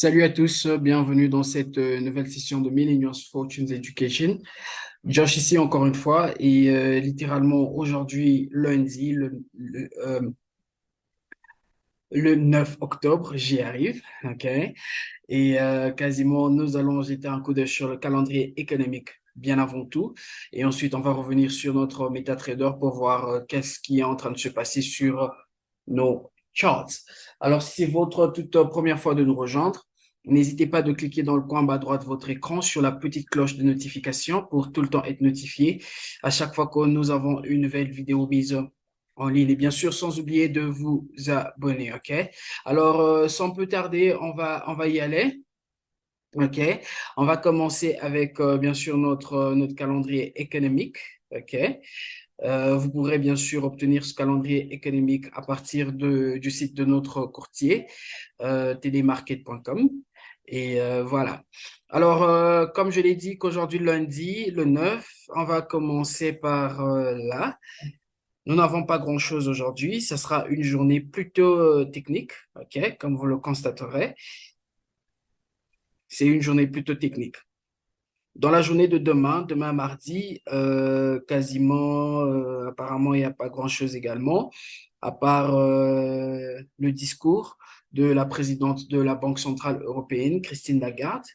Salut à tous, bienvenue dans cette nouvelle session de Millennials Fortunes Education. Josh ici encore une fois et littéralement aujourd'hui lundi, le 9 octobre, j'y arrive, ok? Et quasiment nous allons jeter un coup d'œil sur le calendrier économique bien avant tout et ensuite on va revenir sur notre MetaTrader pour voir qu'est-ce qui est en train de se passer sur nos charts. Alors, si c'est votre toute première fois de nous rejoindre, n'hésitez pas de cliquer dans le coin bas droit de votre écran sur la petite cloche de notification pour tout le temps être notifié à chaque fois que nous avons une nouvelle vidéo mise en ligne. Et bien sûr, sans oublier de vous abonner, OK? Alors, sans plus tarder, on va y aller. OK. On va commencer avec, bien sûr, notre calendrier économique. OK. Vous pourrez bien sûr obtenir ce calendrier économique à partir du site de notre courtier, tdmarket.com. Et voilà. Alors, comme je l'ai dit qu'aujourd'hui, lundi, le 9, on va commencer par là. Nous n'avons pas grand-chose aujourd'hui. Ce sera une journée plutôt technique, OK, comme vous le constaterez. C'est une journée plutôt technique. Dans la journée de demain mardi, quasiment, apparemment, il n'y a pas grand-chose également, à part le discours de la présidente de la Banque centrale européenne, Christine Lagarde,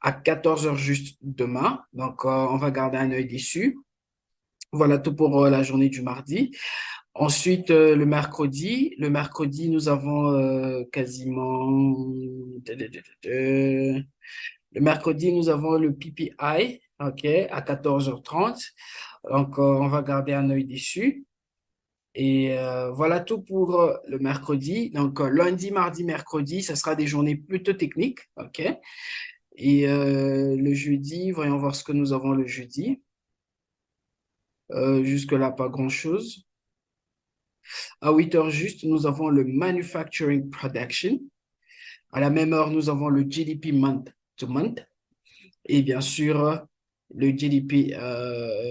à 14 heures juste demain. Donc, on va garder un œil dessus. Voilà tout pour la journée du mardi. Ensuite, le mercredi, nous avons quasiment... Le mercredi, nous avons le PPI, OK, à 14h30. Donc, on va garder un œil dessus. Et voilà tout pour le mercredi. Donc, lundi, mardi, mercredi, ça sera des journées plutôt techniques, OK? Et le jeudi, voyons voir ce que nous avons le jeudi. Jusque-là, pas grand-chose. À 8 heures juste, nous avons le Manufacturing Production. À la même heure, nous avons le GDP month to month. Et bien sûr, le GDP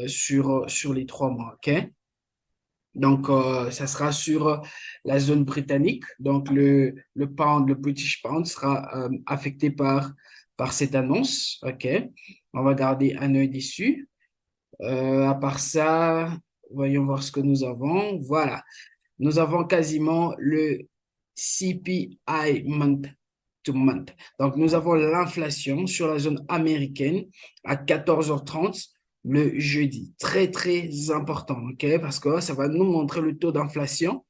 sur les 3 mois. OK? Donc, ça sera sur la zone britannique. Donc, le pound, le British pound sera affecté par cette annonce. OK? On va garder un œil dessus. À part ça, voyons voir ce que nous avons. Voilà. Nous avons quasiment le CPI month to month. Donc, nous avons l'inflation sur la zone américaine à 14h30 le jeudi. Très, très important, OK? Parce que ça va nous montrer le taux d'inflation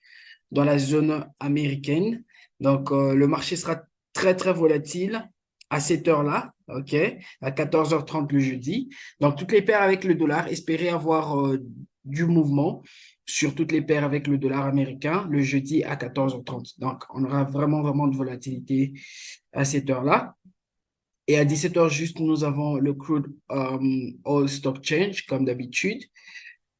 dans la zone américaine. Donc, le marché sera très, très volatile à cette heure-là, OK? À 14h30 le jeudi. Donc, toutes les paires avec le dollar, espérez avoir du mouvement sur toutes les paires avec le dollar américain le jeudi à 14h30. Donc, on aura vraiment, vraiment de volatilité à cette heure-là. Et à 17h juste, nous avons le crude oil stock change, comme d'habitude.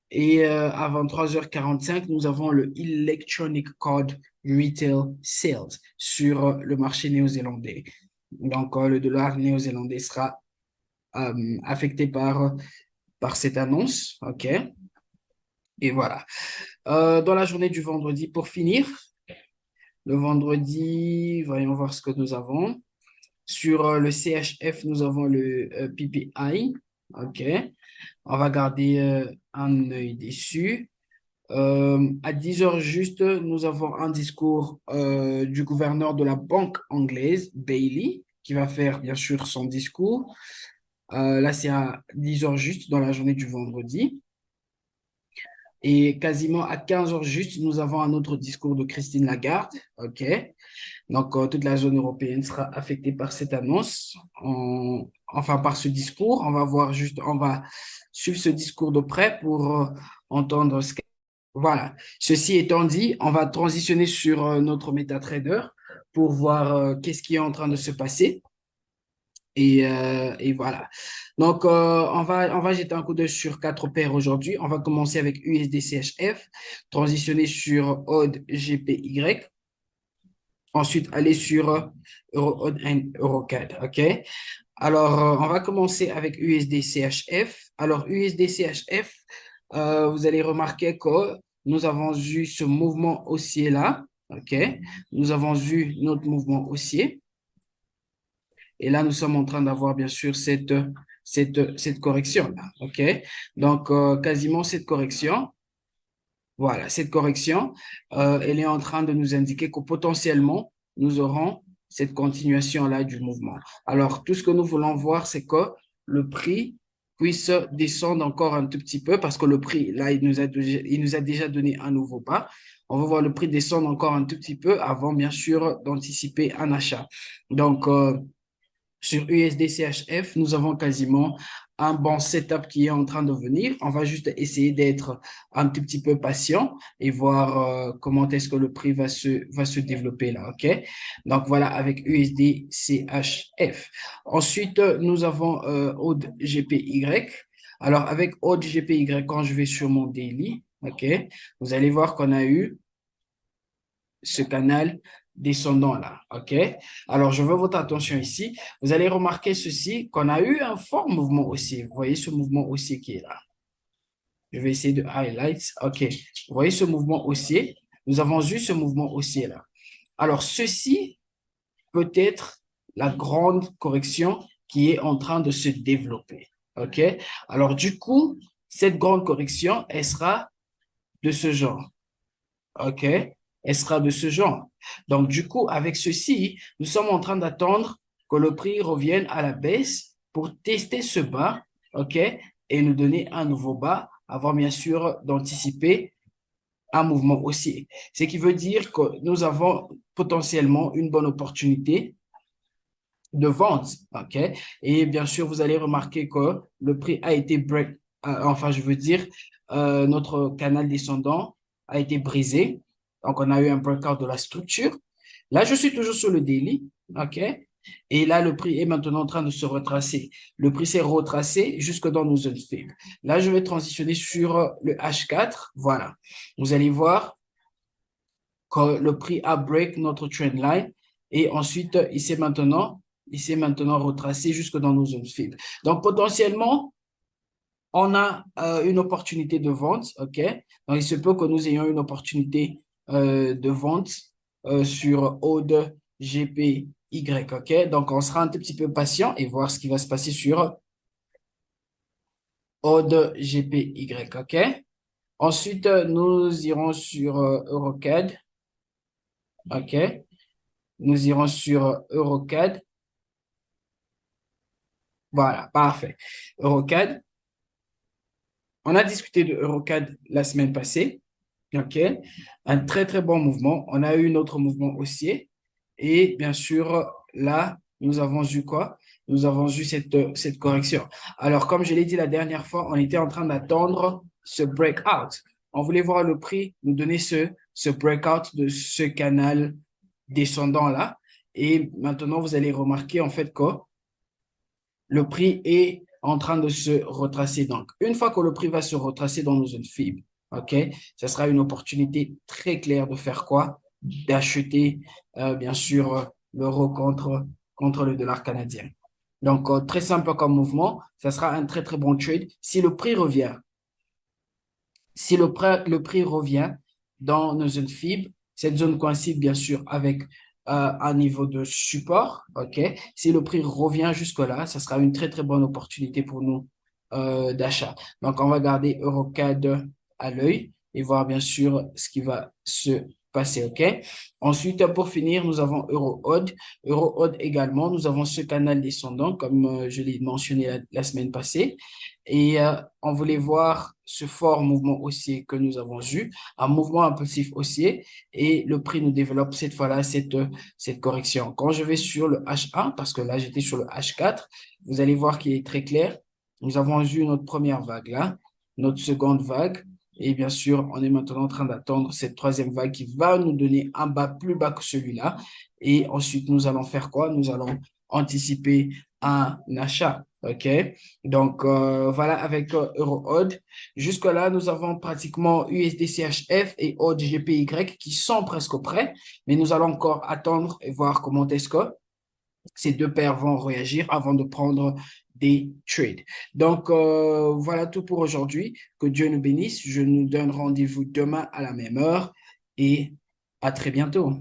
Et à 23h45, nous avons le Electronic Card Retail Sales sur le marché néo-zélandais. Donc, le dollar néo-zélandais sera affecté par cette annonce. OK? Et voilà. Dans la journée du vendredi, pour finir, le vendredi, voyons voir ce que nous avons. Sur le CHF, nous avons le PPI. OK. On va garder un œil dessus. À 10 heures juste, nous avons un discours du gouverneur de la banque anglaise, Bailey, qui va faire bien sûr son discours. Là, c'est à 10 heures juste dans la journée du vendredi. Et quasiment à 15 heures juste, nous avons un autre discours de Christine Lagarde. OK. Donc, toute la zone européenne sera affectée par cette annonce, enfin par ce discours. On va suivre ce discours de près pour entendre ce que... Voilà. Ceci étant dit, on va transitionner sur notre MetaTrader pour voir qu'est-ce qui est en train de se passer. Et voilà. Donc, on va jeter un coup d'œil sur 4 paires aujourd'hui. On va commencer avec USD-CHF, transitionner sur AUD-GPY, ensuite aller sur EUR and EUROCAD. OK? Alors, on va commencer avec USD-CHF. Alors, USD-CHF, vous allez remarquer que nous avons eu ce mouvement haussier là. OK? Nous avons eu notre mouvement haussier. Et là, nous sommes en train d'avoir, bien sûr, cette correction-là. OK? Donc, quasiment cette correction. Voilà, cette correction, elle est en train de nous indiquer que potentiellement, nous aurons cette continuation-là du mouvement. Alors, tout ce que nous voulons voir, c'est que le prix puisse descendre encore un tout petit peu parce que le prix, là, il nous a déjà donné un nouveau bas. On va voir le prix descendre encore un tout petit peu avant, bien sûr, d'anticiper un achat. Donc, sur USD-CHF, nous avons quasiment un bon setup qui est en train de venir. On va juste essayer d'être un tout petit peu patient et voir comment est-ce que le prix va se développer là, OK? Donc voilà, avec USD-CHF. Ensuite, nous avons AUD GPY. Alors, avec AUD GPY, quand je vais sur mon daily, OK, vous allez voir qu'on a eu ce canal descendant là, OK? Alors, je veux votre attention ici. Vous allez remarquer ceci, qu'on a eu un fort mouvement haussier. Vous voyez ce mouvement haussier qui est là. Je vais essayer de highlight. OK. Vous voyez ce mouvement haussier? Nous avons eu ce mouvement haussier là. Alors, ceci peut être la grande correction qui est en train de se développer. OK? Alors, du coup, cette grande correction, elle sera de ce genre. OK? Elle sera de ce genre. Donc, du coup, avec ceci, nous sommes en train d'attendre que le prix revienne à la baisse pour tester ce bas, OK? Et nous donner un nouveau bas avant, bien sûr, d'anticiper un mouvement haussier. Ce qui veut dire que nous avons potentiellement une bonne opportunité de vente, OK? Et bien sûr, vous allez remarquer que le prix a été break, enfin, je veux dire, notre canal descendant a été brisé. Donc, on a eu un breakout de la structure. Là, je suis toujours sur le daily, OK? Et là, le prix est maintenant en train de se retracer. Le prix s'est retracé jusque dans nos zones faibles. Là, je vais transitionner sur le H4. Voilà. Vous allez voir que le prix a break notre trend line et ensuite, il s'est maintenant retracé jusque dans nos zones faibles. Donc, potentiellement, on a une opportunité de vente, OK? Donc, il se peut que nous ayons une opportunité de vente sur ODE GPY, OK? Donc, on sera un tout petit peu patient et voir ce qui va se passer sur ODE GPY, OK? Ensuite, nous irons sur Eurocad, OK? Nous irons sur Eurocad. Voilà, parfait. Eurocad. On a discuté de Eurocad la semaine passée. OK? Un très, très bon mouvement. On a eu notre mouvement haussier. Et bien sûr, là, nous avons eu quoi? Nous avons eu cette correction. Alors, comme je l'ai dit la dernière fois, on était en train d'attendre ce breakout. On voulait voir le prix nous donner ce breakout de ce canal descendant là. Et maintenant, vous allez remarquer en fait que le prix est en train de se retracer. Donc, une fois que le prix va se retracer dans nos zones faibles, OK, ce sera une opportunité très claire de faire quoi? D'acheter, bien sûr, l'euro contre le dollar canadien. Donc, très simple comme mouvement, ça sera un très, très bon trade. Si le prix revient, si le prix revient dans nos zones faibles, cette zone coïncide bien sûr avec un niveau de support. OK? Si le prix revient jusque-là, ça sera une très, très bonne opportunité pour nous d'achat. Donc, on va garder Eurocad à l'œil et voir bien sûr ce qui va se passer. OK? Ensuite, pour finir, nous avons EuroOD. EuroOD également, nous avons ce canal descendant, comme je l'ai mentionné la semaine passée. Et on voulait voir ce fort mouvement haussier que nous avons eu, un mouvement impulsif haussier, et le prix nous développe cette fois-là cette correction. Quand je vais sur le H1, parce que là j'étais sur le H4, vous allez voir qu'il est très clair. Nous avons eu notre première vague là, notre seconde vague, et bien sûr, on est maintenant en train d'attendre cette troisième vague qui va nous donner un bas plus bas que celui-là. Et ensuite, nous allons faire quoi? Nous allons anticiper un achat. OK? Donc, voilà avec EuroOD. Jusque-là, nous avons pratiquement USD-CHF et AUD-GPY qui sont presque prêts, mais nous allons encore attendre et voir comment est-ce que ces deux paires vont réagir avant de prendre des trades. Donc, voilà tout pour aujourd'hui. Que Dieu nous bénisse. Je nous donne rendez-vous demain à la même heure et à très bientôt.